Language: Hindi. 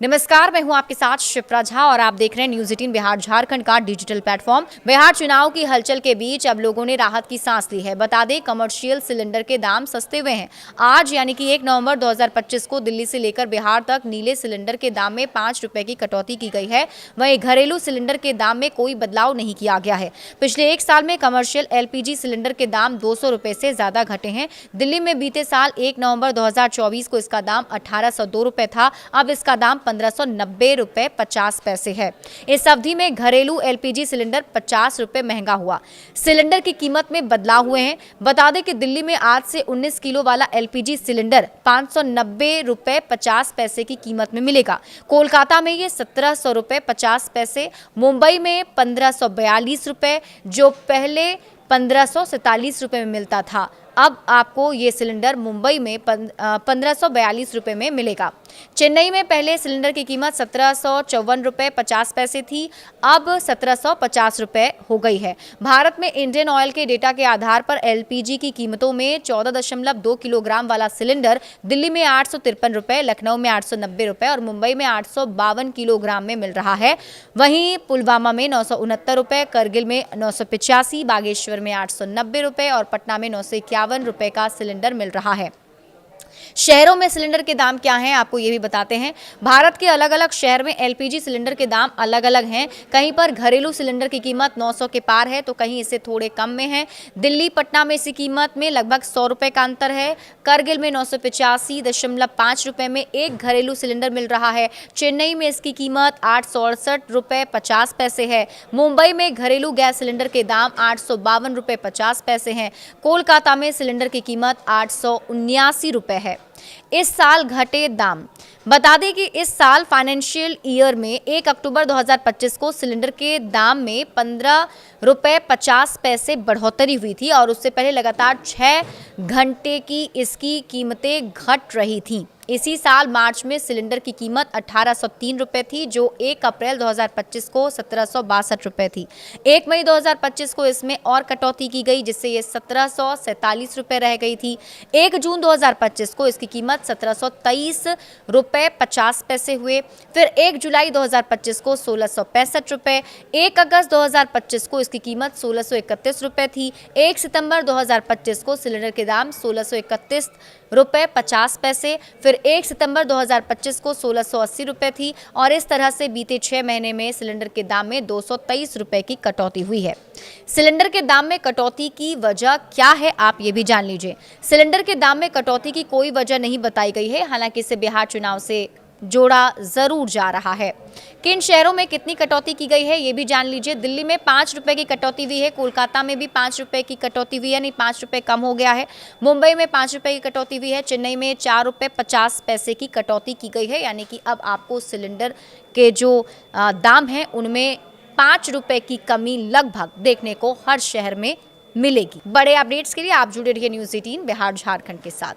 नमस्कार, मैं हूं आपके साथ शिप्रा झा और आप देख रहे हैं न्यूज़ 18 बिहार झारखंड का डिजिटल प्लेटफॉर्म। बिहार चुनाव की हलचल के बीच अब लोगों ने राहत की सांस ली है। बता दें, कमर्शियल सिलेंडर के दाम सस्ते हुए हैं। आज यानी कि 1 नवंबर 2025 को दिल्ली से लेकर बिहार तक नीले सिलेंडर के दाम में 5 रुपए की कटौती की गई है। वहीं घरेलू सिलेंडर के दाम में कोई बदलाव नहीं किया गया है। पिछले 1 साल में कमर्शियल LPG सिलेंडर के दाम 200 रुपए से ज्यादा घटे हैं। दिल्ली में बीते साल 1 नवंबर 2024 को इसका दाम 1802 रुपए था। अब इसका दाम 1590 रुपए 50 पैसे है। इस अवधि में घरेलू LPG सिलेंडर 50 रुपए महंगा हुआ। सिलेंडर की कीमत में बदलाव हुए हैं। बता दें कि दिल्ली में आज से 19 किलो वाला LPG सिलेंडर 590 रुपए 50 पैसे की कीमत में मिलेगा। कोलकाता में ये 1700 रुपए 50 पैसे, मुंबई में 1542 रुपए, जो पहले 1547 रुपए में मिलता था। अब आपको ये सिलेंडर मुंबई में 1542 रुपए में मिलेगा। चेन्नई में पहले सिलेंडर की कीमत 1754 रुपए 50 पैसे थी, अब 1750 रुपए हो गई है। भारत में इंडियन ऑयल के डेटा के आधार पर LPG की कीमतों में 14.2 किलोग्राम वाला सिलेंडर दिल्ली में 853 रुपए, लखनऊ में 890 रुपए और मुंबई में 852 किलोग्राम में मिल रहा है। वहीं पुलवामा में 969 रुपए, करगिल में 985, बागेश्वर में 890 रुपए और पटना में 951 रुपए का सिलेंडर मिल रहा है। शहरों में सिलेंडर के दाम क्या हैं, आपको ये भी बताते हैं। भारत के अलग अलग शहर में LPG सिलेंडर के दाम अलग अलग हैं। कहीं पर घरेलू सिलेंडर की कीमत 900 के पार है तो कहीं इससे थोड़े कम में है। दिल्ली पटना में इसी कीमत में लगभग 100 रुपए का अंतर है। करगिल में 985.5 रुपए में एक घरेलू सिलेंडर मिल रहा है। चेन्नई में इसकी कीमत 868 रुपए 50 पैसे है। मुंबई में घरेलू गैस सिलेंडर के दाम 852 रुपए 50 पैसे हैं। कोलकाता में सिलेंडर की कीमत 879 रुपए है। इस साल घटे दाम। बता दें कि इस साल फाइनेंशियल ईयर में 1 अक्टूबर 2025 को सिलेंडर के दाम में 15 रुपए 50 पैसे बढ़ोतरी हुई थी और उससे पहले लगातार 6 घंटे की इसकी कीमतें घट रही थीं। इसी साल मार्च में सिलेंडर की कीमत 1803 रुपए थी, जो 1 अप्रैल 2025 को 1762 रुपए थी। 1 मई 2025 को इसमें और कटौती की गई, जिससे ये 1747 रुपए रह गई थी। 1 जून 2025 को इसकी कीमत 1723 रुपए 50 पैसे हुए। फिर 1 जुलाई 2025 को 1665 रुपए, 1 अगस्त 2025 को इसकी कीमत 1631 रुपए थी। 1 सितंबर 2025 को सिलेंडर के दाम 1631 रुपए 50 पैसे, फिर 1 सितंबर 2025 को 1680 रुपए थी और इस तरह से बीते 6 महीने में सिलेंडर के दाम में 223 रुपए की कटौती हुई है। सिलेंडर के दाम में कटौती की वजह क्या है, आप ये भी जान लीजिए। सिलेंडर के दाम में कटौती की कोई वजह नहीं बताई गई है, हालांकि इसे बिहार चुनाव से जोड़ा जरूर जा रहा है। किन शहरों में कितनी कटौती की गई है ये भी जान लीजिए। दिल्ली में 5 रुपए की कटौती हुई है, कोलकाता में भी 5 रुपए की कटौती हुई है, यानी 5 रुपए कम हो गया है। मुंबई में 5 रुपए की कटौती हुई है। चेन्नई में 4 रुपए 50 पैसे की कटौती की गई है, यानी कि अब आपको सिलेंडर के जो दाम हैं उनमें 5 रुपए की कमी लगभग देखने को हर शहर में मिलेगी। बड़े अपडेट्स के लिए आप जुड़े रहिए न्यूज़ 18 बिहार झारखंड के साथ।